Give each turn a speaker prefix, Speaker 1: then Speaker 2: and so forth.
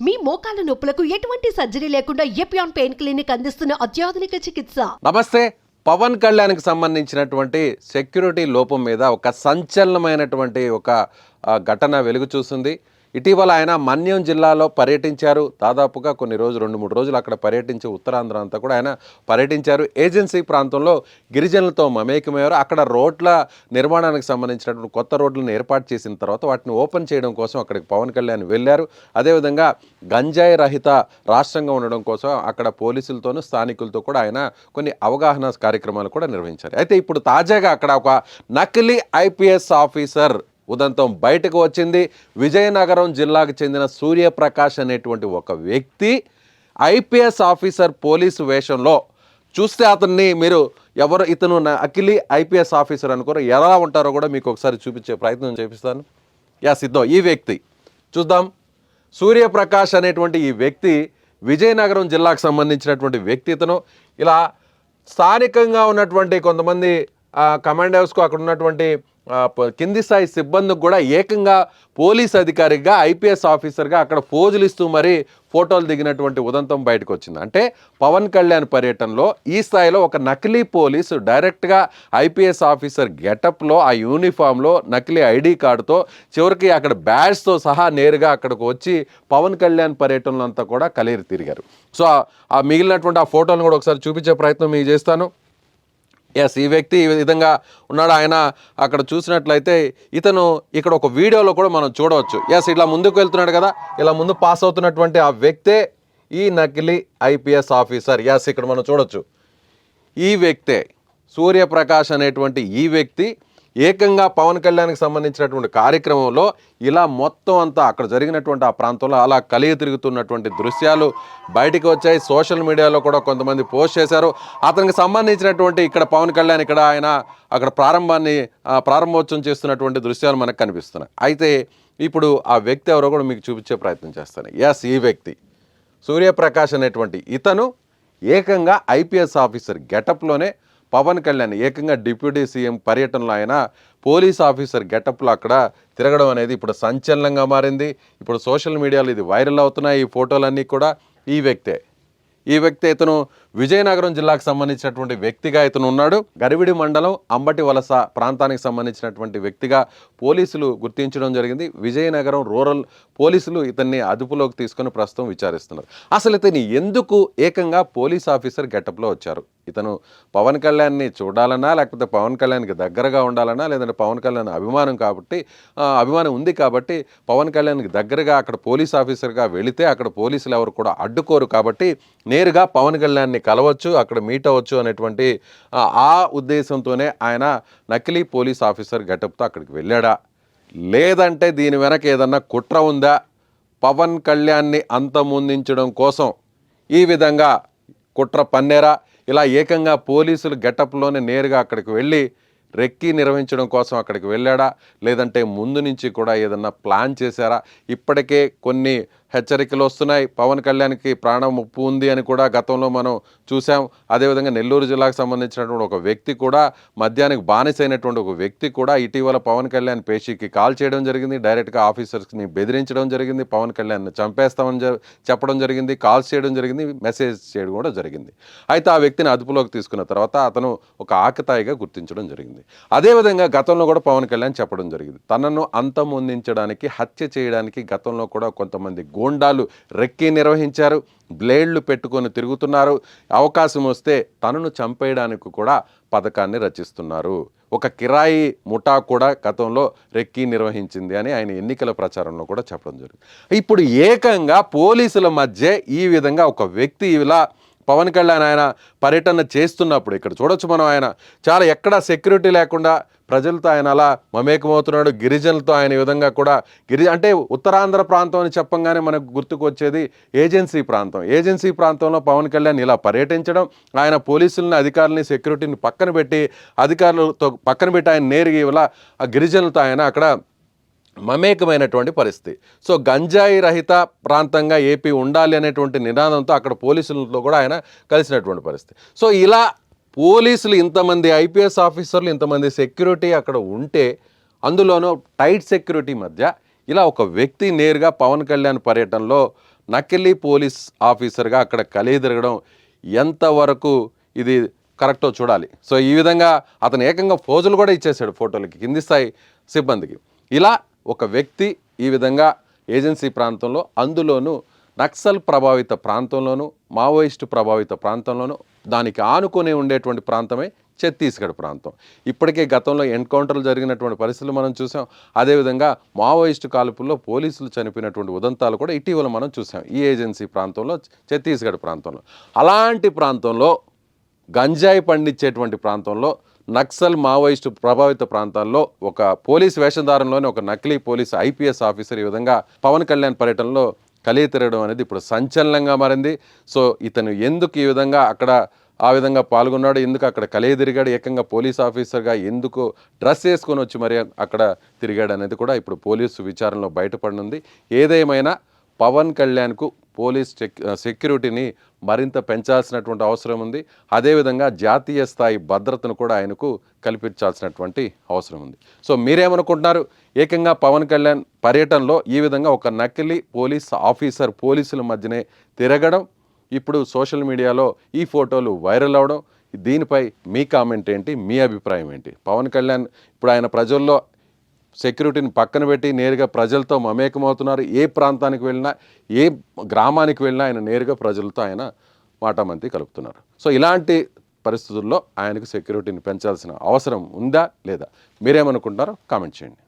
Speaker 1: మీ మోకాల నొప్పులకు ఎటువంటి సర్జరీ లేకుండా ఎపియాన్ పెయిన్ క్లినిక్ అందిస్తున్న అత్యాధునిక చికిత్స.
Speaker 2: నమస్తే. పవన్ కళ్యాణ్కి సంబంధించినటువంటి సెక్యూరిటీ లోపం మీద ఒక సంచలనమైనటువంటి ఒక ఘటన వెలుగు చూస్తుంది. ఇటీవల ఆయన మన్యం జిల్లాలో పర్యటించారు. దాదాపుగా కొన్ని రోజులు 2-3 రోజులు అక్కడ పర్యటించి ఉత్తరాంధ్ర అంతా కూడా ఆయన పర్యటించారు. ఏజెన్సీ ప్రాంతంలో గిరిజనులతో మమేకమయ్యారు. అక్కడ రోడ్ల నిర్మాణానికి సంబంధించినటువంటి కొత్త రోడ్లను ఏర్పాటు చేసిన తర్వాత వాటిని ఓపెన్ చేయడం కోసం అక్కడికి పవన్ కళ్యాణ్ వెళ్ళారు. అదేవిధంగా గంజాయి రహిత రాష్ట్రంగా ఉండడం కోసం అక్కడ పోలీసులతోనూ స్థానికులతో కూడా ఆయన కొన్ని అవగాహన కార్యక్రమాలు కూడా నిర్వహించారు. అయితే ఇప్పుడు తాజాగా అక్కడ ఒక నకిలీ ఐపీఎస్ ఆఫీసర్ ఉదంతం బయటకు వచ్చింది. విజయనగరం జిల్లాకు చెందిన సూర్యప్రకాష్ అనేటువంటి ఒక వ్యక్తి ఐపీఎస్ ఆఫీసర్ పోలీసు వేషంలో చూస్తే అతన్ని మీరు ఎవరు ఇతను నకిలీ ఐపీఎస్ ఆఫీసర్ అనుకోరు, ఎలా ఉంటారో కూడా మీకు ఒకసారి చూపించే ప్రయత్నం చేపిస్తాను. సిద్ధం ఈ వ్యక్తి చూద్దాం. సూర్యప్రకాష్ అనేటువంటి ఈ వ్యక్తి విజయనగరం జిల్లాకు సంబంధించినటువంటి వ్యక్తి. ఇతను ఇలా స్థానికంగా ఉన్నటువంటి కొంతమంది కమాండ్ హౌస్కు అక్కడ ఉన్నటువంటి కింది స్థాయి సిబ్బందికి కూడా ఏకంగా పోలీస్ అధికారిగా ఐపీఎస్ ఆఫీసర్గా అక్కడ పోజులు ఇస్తూ మరీ ఫోటోలు దిగినటువంటి ఉదంతం బయటకు వచ్చింది. అంటే పవన్ కళ్యాణ్ పర్యటనలో ఈ స్థాయిలో ఒక నకిలీ పోలీసు డైరెక్ట్గా ఐపీఎస్ ఆఫీసర్ గెటప్లో ఆ యూనిఫామ్లో నకిలీ ఐడి కార్డుతో చివరికి అక్కడ బ్యాడ్స్తో సహా నేరుగా అక్కడికి వచ్చి పవన్ కళ్యాణ్ పర్యటనలో అంతా కూడా కలిరి తిరిగారు. సో ఆ మిగిలినటువంటి ఆ ఫోటోలను కూడా ఒకసారి చూపించే ప్రయత్నం మీకు చేస్తాను. ఈ వ్యక్తి ఈ విధంగా ఉన్నాడు. ఆయన అక్కడ చూసినట్లయితే ఇతను ఇక్కడ ఒక వీడియోలో కూడా మనం చూడవచ్చు. ఇట్లా ముందుకు వెళ్తున్నాడు కదా, ఇలా ముందు పాస్ అవుతున్నటువంటి ఆ వ్యక్తే ఈ నకిలీ ఐపీఎస్ ఆఫీసర్. ఇక్కడ మనం చూడవచ్చు ఈ వ్యక్తే సూర్యప్రకాష్ అనేటువంటి ఈ వ్యక్తి ఏకంగా పవన్ కళ్యాణ్కి సంబంధించినటువంటి కార్యక్రమంలో ఇలా మొత్తం అంతా అక్కడ జరిగినటువంటి ఆ ప్రాంతంలో అలా కలిగి తిరుగుతున్నటువంటి దృశ్యాలు బయటికి వచ్చాయి. సోషల్ మీడియాలో కూడా కొంతమంది పోస్ట్ చేశారు. అతనికి సంబంధించినటువంటి ఇక్కడ పవన్ కళ్యాణ్ ఇక్కడ ఆయన అక్కడ ప్రారంభోత్సవం చేస్తున్నటువంటి దృశ్యాలు మనకు కనిపిస్తున్నాయి. అయితే ఇప్పుడు ఆ వ్యక్తి ఎవరో కూడా మీకు చూపించే ప్రయత్నం చేస్తాను. ఈ వ్యక్తి సూర్యప్రకాష్ అనేటువంటి ఇతను ఏకంగా ఐపీఎస్ ఆఫీసర్ గెటప్లోనే పవన్ కళ్యాణ్ ఏకంగా డిప్యూటీ సీఎం పర్యటనలో ఆయన పోలీస్ ఆఫీసర్ గెటప్లో అక్కడ తిరగడం అనేది ఇప్పుడు సంచలనంగా మారింది. ఇప్పుడు సోషల్ మీడియాలో ఇది వైరల్ అవుతున్నాయి. ఈ ఫోటోలన్నీ కూడా ఈ వ్యక్తి ఇతను విజయనగరం జిల్లాకు సంబంధించినటువంటి వ్యక్తిగా ఇతను ఉన్నాడు. గరివిడి మండలం అంబటి వలస ప్రాంతానికి సంబంధించినటువంటి వ్యక్తిగా పోలీసులు గుర్తించడం జరిగింది. విజయనగరం రూరల్ పోలీసులు ఇతన్ని అదుపులోకి తీసుకొని ప్రస్తుతం విచారిస్తున్నారు. అసలు ఇతని ఎందుకు ఏకంగా పోలీస్ ఆఫీసర్ గెటప్లో వచ్చారు? ఇతను పవన్ కళ్యాణ్ని చూడాలన్నా, లేకపోతే పవన్ కళ్యాణ్కి దగ్గరగా ఉండాలన్నా, లేదంటే పవన్ కళ్యాణ్ అభిమానం ఉంది కాబట్టి పవన్ కళ్యాణ్కి దగ్గరగా అక్కడ పోలీస్ ఆఫీసర్గా వెళితే అక్కడ పోలీసులు ఎవరు కూడా అడ్డుకోరు కాబట్టి నేరుగా పవన్ కళ్యాణ్ని కలవచ్చు, అక్కడ మీట్ అవ్వచ్చు అనేటువంటి ఆ ఉద్దేశంతోనే ఆయన నకిలీ పోలీస్ ఆఫీసర్ గెటప్తో అక్కడికి వెళ్ళాడా, లేదంటే దీని వెనక ఏదన్నా కుట్ర ఉందా, పవన్ కళ్యాణ్ని అంతమొందించడం కోసం ఈ విధంగా కుట్ర పన్నేరా, ఇలా ఏకంగా పోలీసులు గెటప్లోనే నేరుగా అక్కడికి వెళ్ళి రెక్కీ నిర్వహించడం కోసం అక్కడికి వెళ్ళాడా, లేదంటే ముందు నుంచి కూడా ఏదన్నా ప్లాన్ చేశారా? ఇప్పటికే కొన్ని హెచ్చరికలు వస్తున్నాయి. పవన్ కళ్యాణ్కి ప్రాణం ముప్పు ఉంది అని కూడా గతంలో మనం చూసాం. అదేవిధంగా నెల్లూరు జిల్లాకు సంబంధించినటువంటి ఒక వ్యక్తి కూడా మద్యానికి బానిసైనటువంటి ఒక వ్యక్తి కూడా ఇటీవల పవన్ కళ్యాణ్ పేషీకి కాల్ చేయడం జరిగింది. డైరెక్ట్గా ఆఫీసర్స్ని బెదిరించడం జరిగింది. పవన్ కళ్యాణ్ని చంపేస్తామని చెప్పడం జరిగింది. కాల్స్ చేయడం జరిగింది, మెసేజ్ చేయడం కూడా జరిగింది. అయితే ఆ వ్యక్తిని అదుపులోకి తీసుకున్న తర్వాత అతను ఒక ఆకతాయిగా గుర్తించడం జరిగింది. అదేవిధంగా గతంలో కూడా పవన్ కళ్యాణ్ చెప్పడం జరిగింది, తనను అంతమొందించడానికి, హత్య చేయడానికి గతంలో కూడా కొంతమంది గోండాలు రెక్కీ నిర్వహించారు, బ్లేడ్లు పెట్టుకొని తిరుగుతున్నారు, అవకాశం వస్తే తనను చంపేయడానికి కూడా పథకాన్ని రచిస్తున్నారు, ఒక కిరాయి ముఠా కూడా గతంలో రెక్కీ నిర్వహించింది అని ఆయన ఎన్నికల ప్రచారంలో కూడా చెప్పడం జరిగింది. ఇప్పుడు ఏకంగా పోలీసుల మధ్య ఈ విధంగా ఒక వ్యక్తి ఇలా పవన్ కళ్యాణ్ ఆయన పర్యటన చేస్తున్నప్పుడు ఇక్కడ చూడొచ్చు మనం, ఆయన చాలా ఎక్కడా సెక్యూరిటీ లేకుండా ప్రజలతో ఆయన అలా మమేకమవుతున్నాడు. గిరిజనులతో ఆయన ఈ విధంగా కూడా అంటే ఉత్తరాంధ్ర ప్రాంతం అని చెప్పంగానే మనకు గుర్తుకు వచ్చేది ఏజెన్సీ ప్రాంతంలో పవన్ కళ్యాణ్ ఇలా పర్యటించడం, ఆయన పోలీసులని, అధికారులని, సెక్యూరిటీని పక్కన పెట్టి ఆయన నేరుగా ఇలా ఆ గిరిజనులతో ఆయన అక్కడ మమేకమైనటువంటి పరిస్థితి. సో గంజాయి రహిత ప్రాంతంగా ఏపీ ఉండాలి అనేటువంటి నినాదంతో అక్కడ పోలీసులతో కూడా ఆయన కలిసినటువంటి పరిస్థితి. సో ఇలా పోలీసులు ఇంతమంది ఐపీఎస్ ఆఫీసర్లు, ఇంతమంది సెక్యూరిటీ అక్కడ ఉంటే, అందులోనూ టైట్ సెక్యూరిటీ మధ్య ఇలా ఒక వ్యక్తి నేరుగా పవన్ కళ్యాణ్ పర్యటనలో నకిలీ పోలీస్ ఆఫీసర్గా అక్కడ కలియదిరగడం ఎంతవరకు ఇది కరెక్టో చూడాలి. సో ఈ విధంగా అతను ఏకంగా ఫోజులు కూడా ఇచ్చేశాడు ఫోటోలకి, కింది స్థాయి సిబ్బందికి. ఇలా ఒక వ్యక్తి ఈ విధంగా ఏజెన్సీ ప్రాంతంలో, అందులోనూ నక్సల్ ప్రభావిత ప్రాంతంలోనూ, మావోయిస్టు ప్రభావిత ప్రాంతంలోనూ, దానికి ఆనుకొని ఉండేటువంటి ప్రాంతమే ఛత్తీస్గఢ్ ప్రాంతం. ఇప్పటికే గతంలో ఎన్కౌంటర్లు జరిగినటువంటి పరిస్థితులు మనం చూసాం. అదేవిధంగా మావోయిస్టు కాల్పుల్లో పోలీసులు చనిపోయినటువంటి ఉదంతాలు కూడా ఇటీవల మనం చూసాం ఈ ఏజెన్సీ ప్రాంతంలో, ఛత్తీస్గఢ్ ప్రాంతంలో. అలాంటి ప్రాంతంలో, గంజాయి పండించేటువంటి ప్రాంతంలో, నక్సల్ మావోయిస్టు ప్రభావిత ప్రాంతాల్లో ఒక పోలీస్ వేషధారంలోనే ఒక నకిలీ పోలీస్ ఐపీఎస్ ఆఫీసర్ ఈ విధంగా పవన్ కళ్యాణ్ పర్యటనలో కలియ తిరగడం అనేది ఇప్పుడు సంచలనంగా మారింది. సో ఇతను ఎందుకు ఈ విధంగా అక్కడ ఆ విధంగా పాల్గొన్నాడు, ఎందుకు అక్కడ కలియ తిరిగాడు, ఏకంగా పోలీస్ ఆఫీసర్గా ఎందుకు డ్రెస్ వేసుకొని వచ్చి మరి అక్కడ తిరిగాడు అనేది కూడా ఇప్పుడు పోలీసు విచారణలో బయటపడనుంది. ఏదేమైనా పవన్ కళ్యాణ్కు పోలీస్ సెక్యూరిటీని మరింత పెంచాల్సినటువంటి అవసరం ఉంది. అదేవిధంగా జాతీయ స్థాయి భద్రతను కూడా ఆయనకు కల్పించాల్సినటువంటి అవసరం ఉంది. సో మీరేమనుకుంటున్నారు? ఏకంగా పవన్ కళ్యాణ్ పర్యటనలో ఈ విధంగా ఒక నకిలీ పోలీస్ ఆఫీసర్ పోలీసుల మధ్యనే తిరగడం, ఇప్పుడు సోషల్ మీడియాలో ఈ ఫోటోలు వైరల్ అవడం, దీనిపై మీ కామెంట్ ఏంటి, మీ అభిప్రాయం ఏంటి? పవన్ కళ్యాణ్ ఇప్పుడు ఆయన ప్రజల్లో సెక్యూరిటీని పక్కన పెట్టి నేరుగా ప్రజలతో మమేకమవుతున్నారు. ఏ ప్రాంతానికి వెళ్ళినా, ఏ గ్రామానికి వెళ్ళినా ఆయన నేరుగా ప్రజలతో ఆయన మాటామంతి కలుపుతున్నారు. సో ఇలాంటి పరిస్థితుల్లో ఆయనకు సెక్యూరిటీని పెంచాల్సిన అవసరం ఉందా లేదా? మీరేమనుకుంటున్నారో కామెంట్ చేయండి.